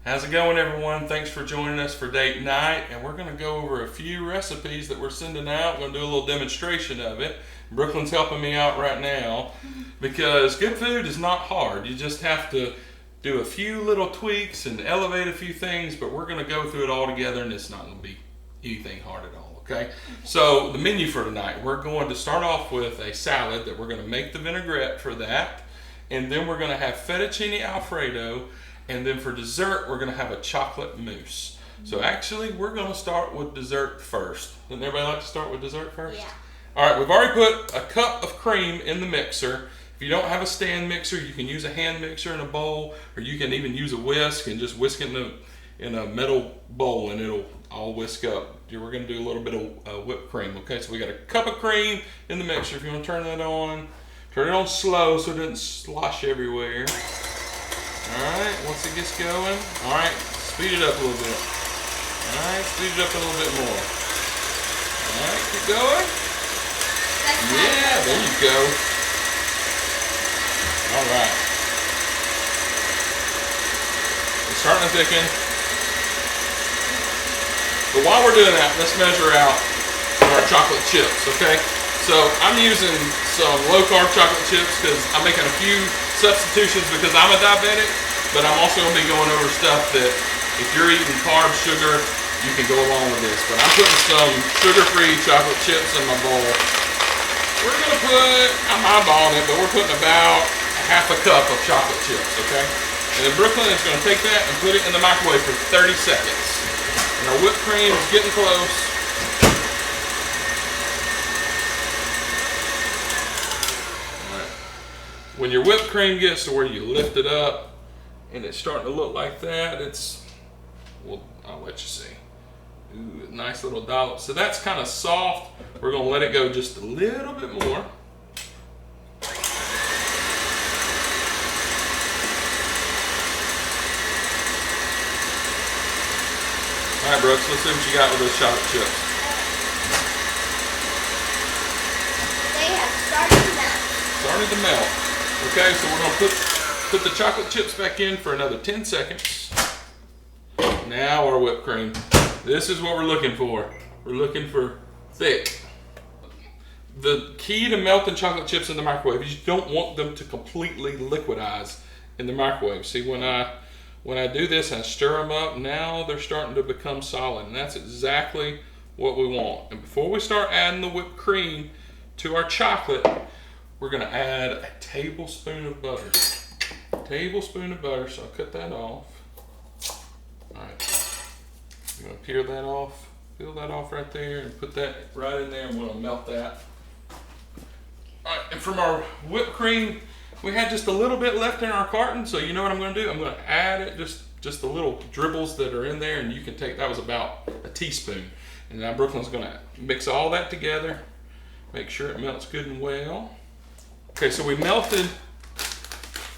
How's it going, everyone? Thanks for joining us for date night, and we're going to go over a few recipes that we're sending out. We're going to do a little demonstration of it. Brooklyn's helping me out right now because good food is not hard. You just have to do a few little tweaks and elevate a few things, but we're going to go through it all together, and it's not going to be anything hard at all, okay? So the menu for tonight, we're going to start off with a salad that we're going to make the vinaigrette for that, and then we're going to have fettuccine alfredo. And then for dessert, we're going to have a chocolate mousse. So actually, we're going to start with dessert first. Doesn't everybody like to start with dessert first? Yeah. All right, we've already put a cup of cream in the mixer. If you don't have a stand mixer, you can use a hand mixer in a bowl, or you can even use a whisk and just whisk it in a metal bowl, and it'll all whisk up. We're going to do a little bit of whipped cream. Okay, so we got a cup of cream in the mixer. If you want to turn that on, turn it on slow so it doesn't slosh everywhere. Alright, once it gets going, alright, speed it up a little bit. Alright, speed it up a little bit more. Alright, keep going. Yeah, there you go. Alright. It's starting to thicken. But while we're doing that, let's measure out our chocolate chips, okay? So I'm using some low-carb chocolate chips because I'm making a few substitutions because I'm a diabetic, but I'm also going to be going over stuff that if you're eating carbs, sugar, you can go along with this. But I'm putting some sugar-free chocolate chips in my bowl. We're going to put, I'm eyeballing it, but we're putting about half a cup of chocolate chips, okay? And then Brooklyn is going to take that and put it in the microwave for 30 seconds. And our whipped cream is getting close. When your whipped cream gets to where you lift it up and it's starting to look like that, well, I'll let you see. Ooh, nice little dollop. So that's kind of soft. We're going to let it go just a little bit more. All right, Brooks, let's see what you got with those chocolate chips. They have started to melt. Starting to melt. Okay, so we're going to put the chocolate chips back in for another 10 seconds. Now our whipped cream. This is what we're looking for. We're looking for thick. The key to melting chocolate chips in the microwave is you don't want them to completely liquidize in the microwave. See, when I do this, I stir them up. Now they're starting to become solid, and that's exactly what we want. And before we start adding the whipped cream to our chocolate, we're going to add a tablespoon of butter. Tablespoon of butter, so I'll cut that off. Alright, I'm going to peel that off right there and put that right in there, and we're going to melt that. Alright, and from our whipped cream, we had just a little bit left in our carton, so you know what I'm going to do? I'm going to add it, just the little dribbles that are in there, and you can take, that was about a teaspoon. And now Brooklyn's going to mix all that together, make sure it melts good and well. Okay, so we melted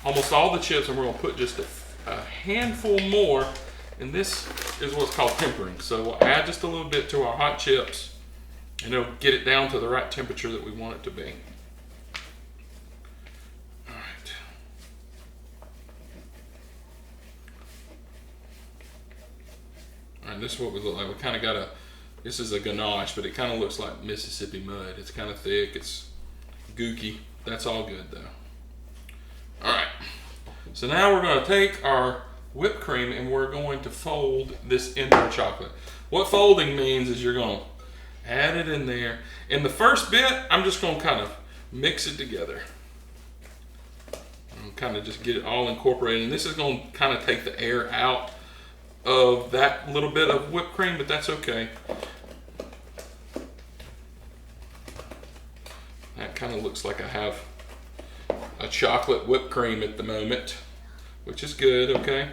almost all the chips, and we're going to put just a handful more, and this is what's called tempering. So we'll add just a little bit to our hot chips, and it'll get it down to the right temperature that we want it to be. All right. All right, this is what we look like. We kind of got this is a ganache, but it kind of looks like Mississippi mud. It's kind of thick, it's gooky. That's all good though. All right, so now we're going to take our whipped cream and we're going to fold this into our chocolate. What folding means is you're going to add it in there. In the first bit, I'm just going to kind of mix it together. And kind of just get it all incorporated. And this is going to kind of take the air out of that little bit of whipped cream, but that's okay. That kind of looks like I have a chocolate whipped cream at the moment, which is good, okay?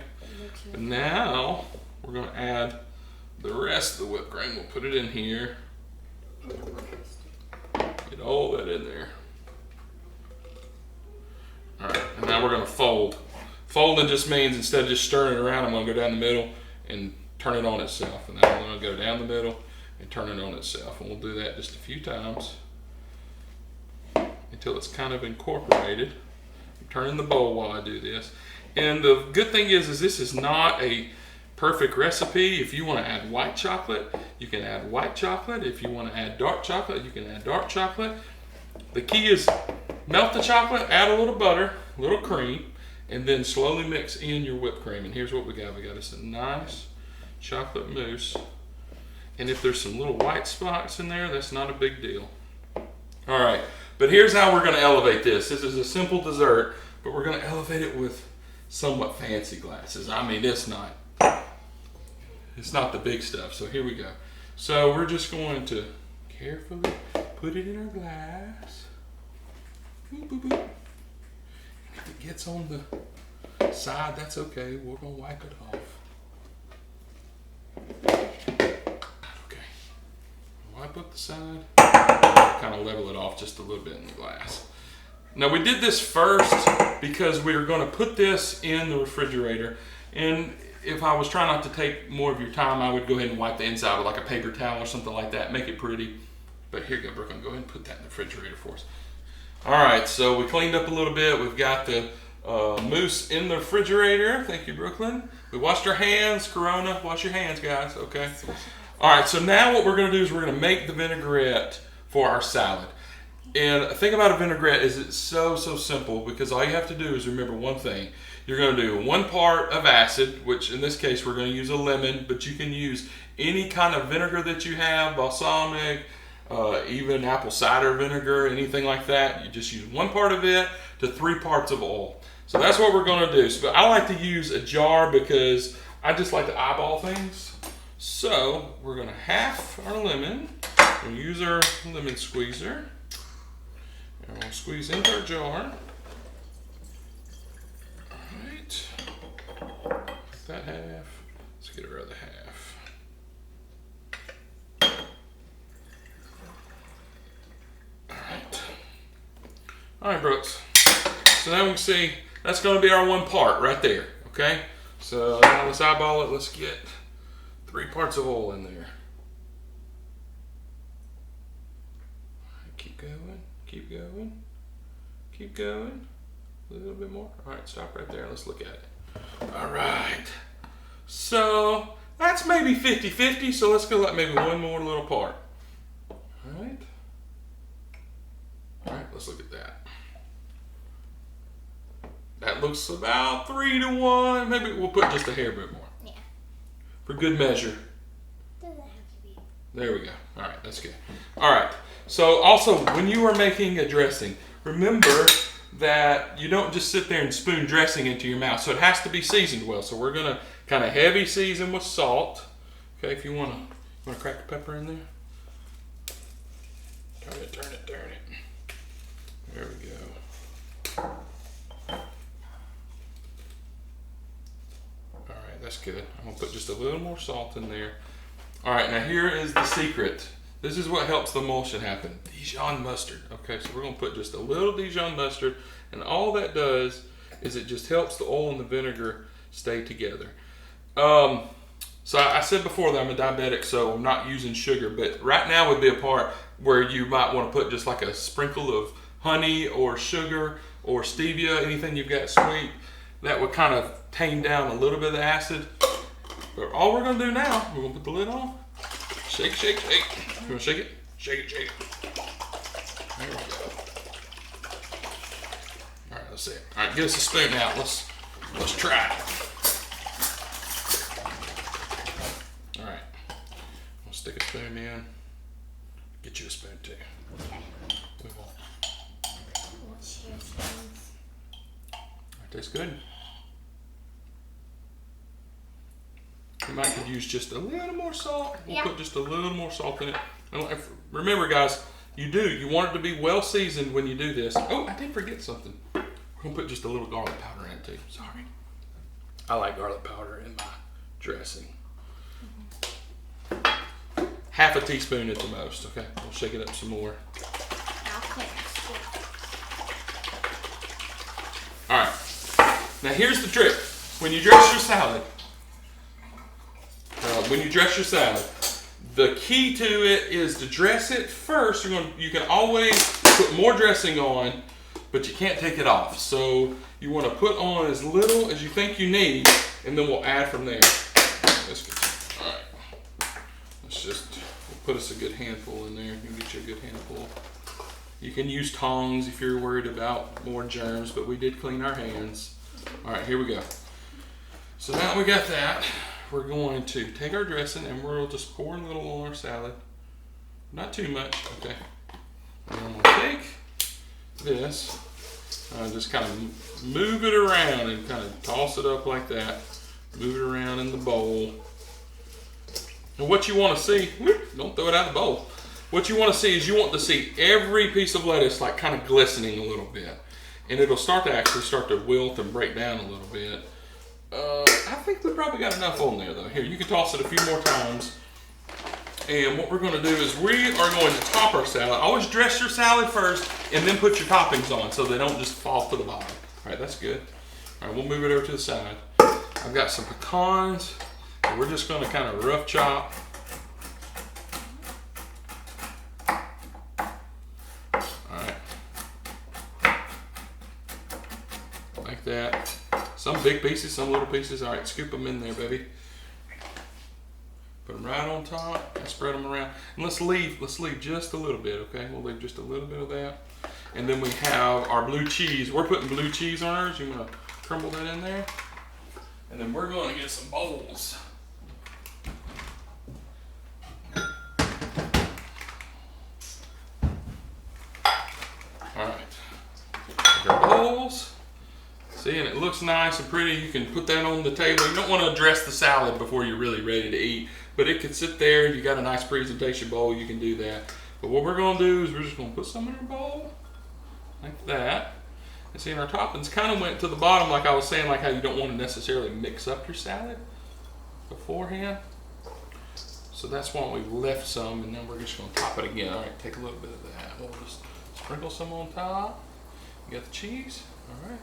But now we're going to add the rest of the whipped cream. We'll put it in here. Get all that in there. All right, and now we're going to fold. Folding just means instead of just stirring it around, I'm going to go down the middle and turn it on itself. And then I'm going to go down the middle and turn it on itself. And we'll do that just a few times until it's kind of incorporated. I'm turning the bowl while I do this. And the good thing is this is not a perfect recipe. If you want to add white chocolate, you can add white chocolate. If you want to add dark chocolate, you can add dark chocolate. The key is melt the chocolate, add a little butter, a little cream, and then slowly mix in your whipped cream. And here's what we got. We got us a nice chocolate mousse. And if there's some little white spots in there, that's not a big deal. All right, but here's how we're going to elevate this. This is a simple dessert, but we're going to elevate it with somewhat fancy glasses. I mean, it's not the big stuff. So here we go. So we're just going to carefully put it in our glass. Boop, boop, boop. If it gets on the side, that's okay. We're going to wipe it off. Okay. Wipe up the side. Kind of level it off just a little bit in the glass. Now we did this first because we were going to put this in the refrigerator, and if I was trying not to take more of your time, I would go ahead and wipe the inside with like a paper towel or something like that, make it pretty. But here you go, Brooklyn, go ahead and put that in the refrigerator for us. All right, so we cleaned up a little bit. We've got the mousse in the refrigerator. Thank you, Brooklyn. We washed our hands. Corona, wash your hands, guys, okay? All right, so now what we're going to do is we're going to make the vinaigrette for our salad. And the thing about a vinaigrette is it's so simple, because all you have to do is remember one thing. You're going to do 1 part of acid, which in this case we're going to use a lemon, but you can use any kind of vinegar that you have, balsamic, even apple cider vinegar, anything like that. You just use 1 part of it to 3 parts of oil. So that's what we're going to do. So I like to use a jar because I just like to eyeball things. So we're going to half our lemon. We'll use our lemon squeezer. And we'll squeeze into our jar. Alright. That half. Let's get our other half. Alright. Alright, Brooks. So now we can see that's going to be our 1 part right there. Okay? So now let's eyeball it. Let's get 3 parts of oil in there. Keep going, keep going, keep going. A little bit more. All right, stop right there. Let's look at it. All right. So that's maybe 50-50. So let's go like maybe 1 more little part. All right. All right, let's look at that. That looks about 3-to-1. Maybe we'll put just a hair bit more. Yeah. For good measure. Doesn't have to be. There we go. All right, that's good. All right. So also, when you are making a dressing, remember that you don't just sit there and spoon dressing into your mouth. So it has to be seasoned well. So we're going to kind of heavy season with salt. Okay, if you want to crack the pepper in there. Turn it, turn it, turn it. There we go. All right, that's good. I'm going to put just a little more salt in there. All right, now here is the secret. This is what helps the emulsion happen. Dijon mustard. Okay, so we're going to put just a little Dijon mustard, and all that does is it just helps the oil and the vinegar stay together. So I said before that I'm a diabetic, so I'm not using sugar, but right now would be a part where you might want to put just like a sprinkle of honey or sugar or stevia, anything you've got sweet. That would kind of tame down a little bit of the acid. But all we're going to do now, we're going to put the lid on. Shake, shake, shake. You want to shake it? Shake it, shake it. There we go. All right, let's see it. All right, get us a spoon out. Let's try it. All right. We'll stick a spoon in. Get you a spoon too. Okay. We will. We'll share spoons. That tastes good. You might could use just a little more salt. We'll put just a little more salt in it. And remember, guys, you want it to be well seasoned when you do this. Oh, I did forget something. We're gonna put just a little garlic powder in it too. Sorry. I like garlic powder in my dressing. Half a teaspoon at the most. Okay, we'll shake it up some more. I'll put extra. All right. Now here's the trick. When you dress your salad, the key to it is to dress it first. You can always put more dressing on, but you can't take it off. So you want to put on as little as you think you need, and then we'll add from there. this gets, all right. Let's just, we'll put us a good handful in there. You can get you a good handful. You can use tongs if you're worried about more germs, but we did clean our hands. All right, here we go. So now we got that, we're going to take our dressing and we'll just pour a little on our salad. Not too much, okay. And I'm gonna take this, just kind of move it around and kind of toss it up like that. Move it around in the bowl. And what you want to see, don't throw it out of the bowl. What you want to see is you want to see every piece of lettuce like kind of glistening a little bit. And it'll start to actually start to wilt and break down a little bit. I think we probably got enough on there though. Here, you can toss it a few more times. And what we're going to do is we are going to top our salad. Always dress your salad first and then put your toppings on so they don't just fall to the bottom. All right, that's good. All right, we'll move it over to the side. I've got some pecans. And we're just going to kind of rough chop. All right. Like that. Some big pieces, some little pieces. All right, scoop them in there, baby. Put them right on top and spread them around. And let's leave just a little bit, okay? We'll leave just a little bit of that. And then we have our blue cheese. We're putting blue cheese on ours. You want to crumble that in there? And then we're going to get some bowls. All right. Take our bowls. See, and it looks nice and pretty. You can put that on the table. You don't want to dress the salad before you're really ready to eat, but it can sit there. You got a nice presentation bowl, you can do that. But what we're going to do is we're just going to put some in our bowl, like that. And see, and our toppings kind of went to the bottom, like I was saying, like how you don't want to necessarily mix up your salad beforehand. So that's why we left some, and then we're just going to top it again. All right, take a little bit of that. We'll just sprinkle some on top. You got the cheese, all right.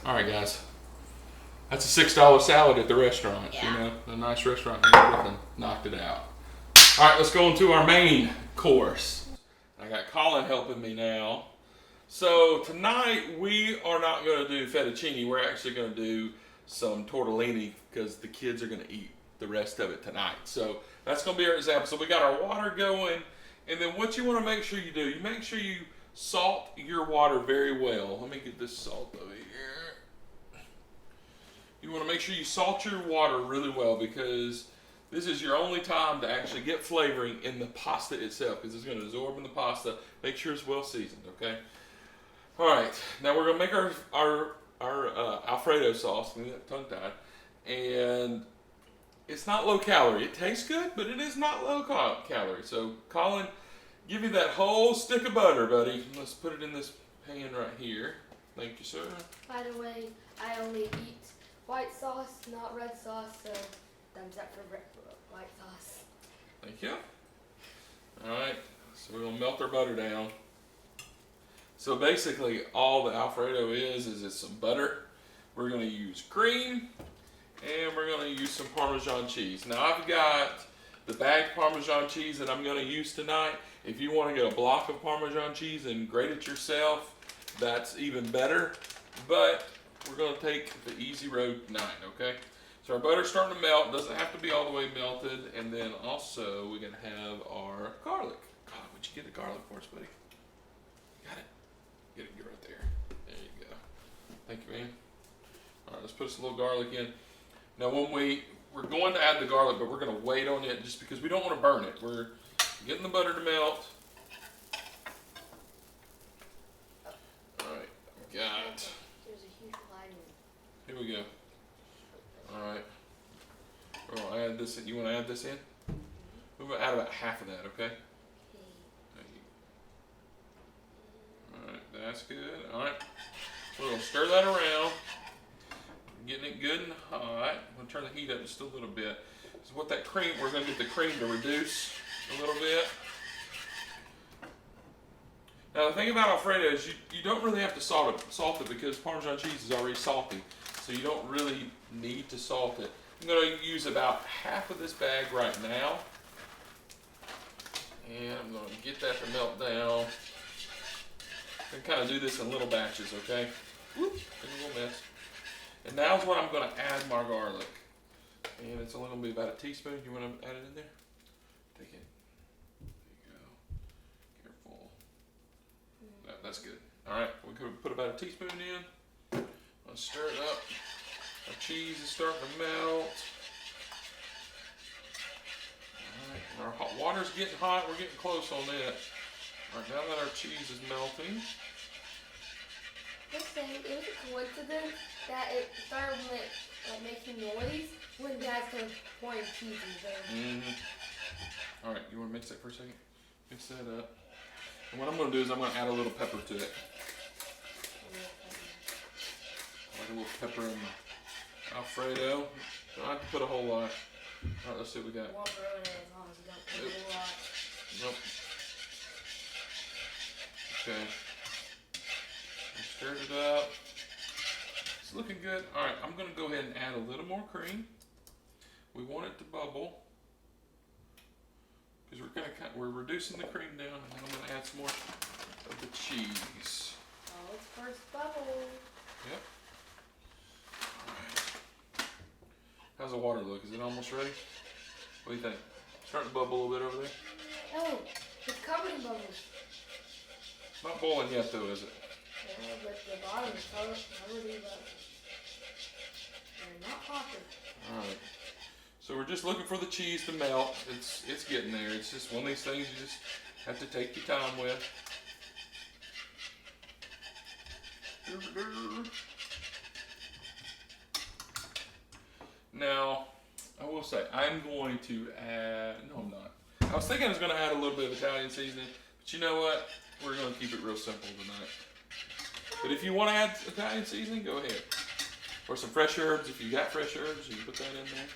All right, guys. That's a $6 salad at the restaurant. Yeah. You know, a nice restaurant and everything. Knocked it out. All right, let's go into our main course. I got Colin helping me now. So tonight we are not going to do fettuccine. We're actually going to do some tortellini because the kids are going to eat the rest of it tonight. So that's going to be our example. So we got our water going, and then what you want to make sure you do, you make sure you salt your water very well. Let me get this salt over here. You want to make sure you salt your water really well because this is your only time to actually get flavoring in the pasta itself because it's going to absorb in the pasta. Make sure it's well seasoned, okay? All right, now we're going to make our Alfredo sauce. I'm tongue-tied. And it's not low calorie. It tastes good, but it is not low calorie. So, Colin, give me that whole stick of butter, buddy. Let's put it in this pan right here. Thank you, sir. By the way, I only eat white sauce, not red sauce, so thumbs up for white sauce. Thank you. All right, so we're gonna melt our butter down. So basically, all the Alfredo is it's some butter. We're gonna use cream, and we're gonna use some Parmesan cheese. Now I've got the bagged Parmesan cheese that I'm gonna use tonight. If you want to get a block of Parmesan cheese and grate it yourself, that's even better. But we're going to take the easy road tonight, okay? So our butter's starting to melt. Doesn't have to be all the way melted. And then also we're going to have our garlic. God, would you get the garlic for us, buddy? Got it. Get it right there. There you go. Thank you, man. All right, let's put us a little garlic in. Now when we're going to add the garlic, but we're going to wait on it just because we don't want to burn it. We're getting the butter to melt. All right, got. There's a huge line. Here we go. All right. We're gonna add this. You want to add this in? We're gonna add about half of that, okay? Thank you. All right, that's good. All right. We're gonna stir that around, getting it good and hot. I'm gonna turn the heat up just a little bit. So what that cream, we're gonna get the cream to reduce a little bit. Now the thing about Alfredo is you don't really have to salt it because Parmesan cheese is already salty. So you don't really need to salt it. I'm going to use about half of this bag right now. And I'm going to get that to melt down. And kind of do this in little batches, okay? Whoop, a little mess. And now's when I'm going to add my garlic. And it's only going to be about a teaspoon. You want to add it in there? Take it. There you go. Careful. That's good. All right, we could put about a teaspoon in. Let's stir it up. Our cheese is starting to melt. All right, our hot water's getting hot. We're getting close on that. All right, now that our cheese is melting. This thing, it was a coincidence that it started making noise when Dad started pouring cheese in there. All right, you want to mix that for a second? Mix that up. And what I'm going to do is I'm going to add a little pepper to it. I like a little pepper in my Alfredo. Don't have to put a whole lot. All right, let's see what we got. Won't ruin it as long as you don't put a lot. Nope. Okay. Stirred it up. It's looking good. All right, I'm going to go ahead and add a little more cream. We want it to bubble because we're reducing the cream down, and then I'm going to add some more of the cheese. Oh, it's first bubble. Yep. All right. How's the water look? Is it almost ready? What do you think? Starting to bubble a little bit over there? Oh, it's covered in bubbles. Not boiling yet, though, is it? Yeah, but the bottom is covered in bubbles. They're not popping. All right. So we're just looking for the cheese to melt. It's getting there. It's just one of these things you just have to take your time with. Now, I will say, I'm going to add, no I'm not. I was thinking I was going to add a little bit of Italian seasoning, but you know what? We're going to keep it real simple tonight. But if you want to add Italian seasoning, go ahead. Or some fresh herbs, if you got fresh herbs, you can put that in there.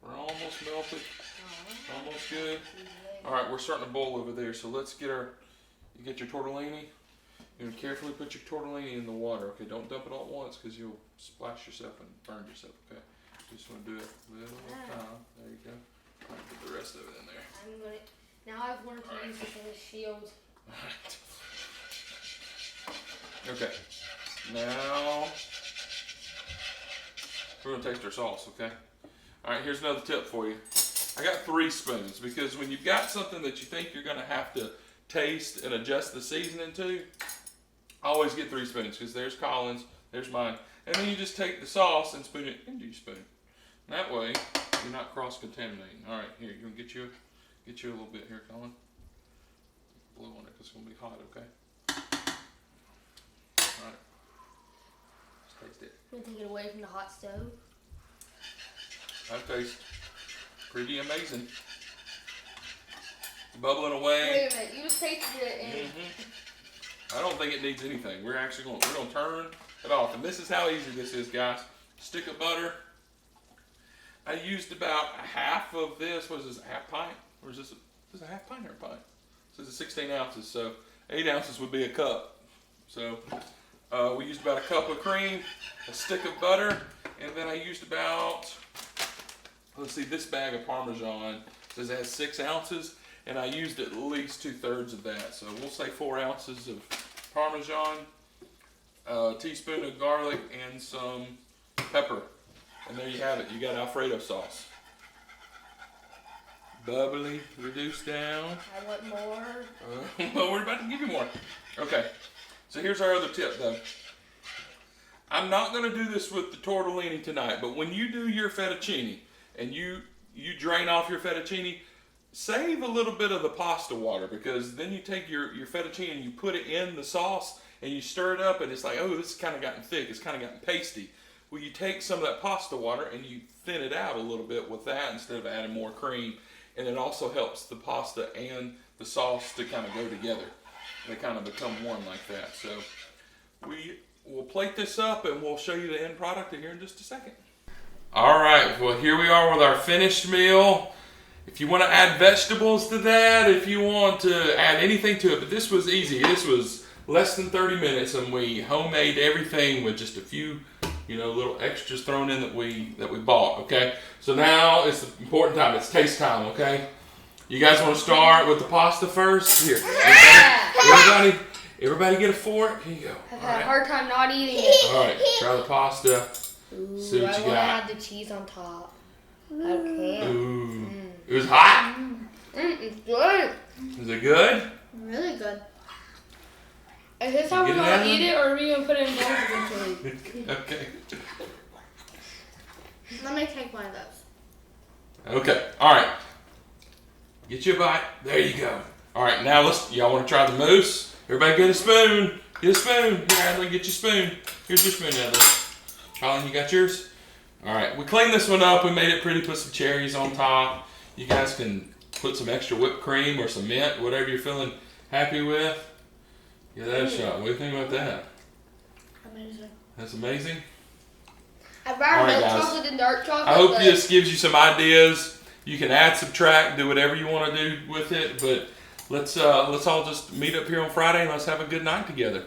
We're almost melted, almost good. All right, we're starting to boil over there, so let's get you get your tortellini. You're going to carefully put your tortellini in the water, okay? Don't dump it all at once because you'll splash yourself and burn yourself, okay? Just want to do it a little at a time. There you go. All right, put the rest of it in there. Now I've learned to use this as a shield. All right. Okay. Now, we're going to taste our sauce, okay? All right, here's another tip for you. I got 3 spoons because when you've got something that you think you're going to have to taste and adjust the seasoning to, I always get 3 spoons because there's Colin's, there's mine. And then you just take the sauce and spoon it into your spoon. And that way, you're not cross-contaminating. All right, here, you're going to get you a little bit here, Colin. Blow on it because it's going to be hot, okay? All right. Let's taste it. I'm going to take it away from the hot stove. That tastes pretty amazing. Bubbling away. Wait a minute, you just tasted it and... I don't think it needs anything. We're going to turn it off. And this is how easy this is, guys. Stick of butter. I used about a half of this. What is this, a half pint? Or is this a half pint or a pint? This is 16 ounces, so 8 ounces would be a cup. So we used about a cup of cream, a stick of butter, and then I used about, let's see, this bag of Parmesan says it has 6 ounces, and I used at least 2/3 of that. So we'll say 4 ounces of Parmesan, a teaspoon of garlic, and some pepper. And there you have it. You got Alfredo sauce. Bubbly, reduced down. I want more. Well, we're about to give you more. Okay, so here's our other tip, though. I'm not going to do this with the tortellini tonight, but when you do your fettuccine and you drain off your fettuccine, save a little bit of the pasta water, because then you take your fettuccine and you put it in the sauce and you stir it up and it's like, oh, this has kind of gotten thick. It's kind of gotten pasty. Well, you take some of that pasta water and you thin it out a little bit with that instead of adding more cream. And it also helps the pasta and the sauce to kind of go together. They kind of become one like that. So we'll plate this up and we'll show you the end product here in just a second. All right, well, here we are with our finished meal. If you want to add vegetables to that, if you want to add anything to it, but this was easy. This was less than 30 minutes and we homemade everything with just a few, little extras thrown in that we bought, okay? So now it's the important time. It's taste time, okay? You guys want to start with the pasta first? Here, everybody, Everybody get a fork. Here you go. I've All had a right. hard time not eating it. All right. Try the pasta. Ooh, See what I you want to got. have the cheese on top. Okay. Ooh. It was hot. It's good. Is it good? Really good. Is this how Get we're it gonna out? eat it, or are we gonna put it in bowls eventually? Okay. Let me take one of those. Okay. All right. Get you a bite. There you go. All right. Now y'all want to try the mousse? Everybody get a spoon. Get a spoon. Here, Adley, get your spoon. Here's your spoon, Adley. Colin, you got yours? All right. We cleaned this one up. We made it pretty. Put some cherries on top. You guys can put some extra whipped cream or some mint, whatever you're feeling happy with. Give that a shot. What do you think about that? Amazing. That's amazing. I'd All rather right, milk guys. chocolate than dark chocolate. I hope but this gives you some ideas. You can add, subtract, do whatever you want to do with it. But let's all just meet up here on Friday and let's have a good night together.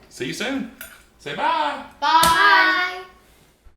See you soon. Say bye. Bye.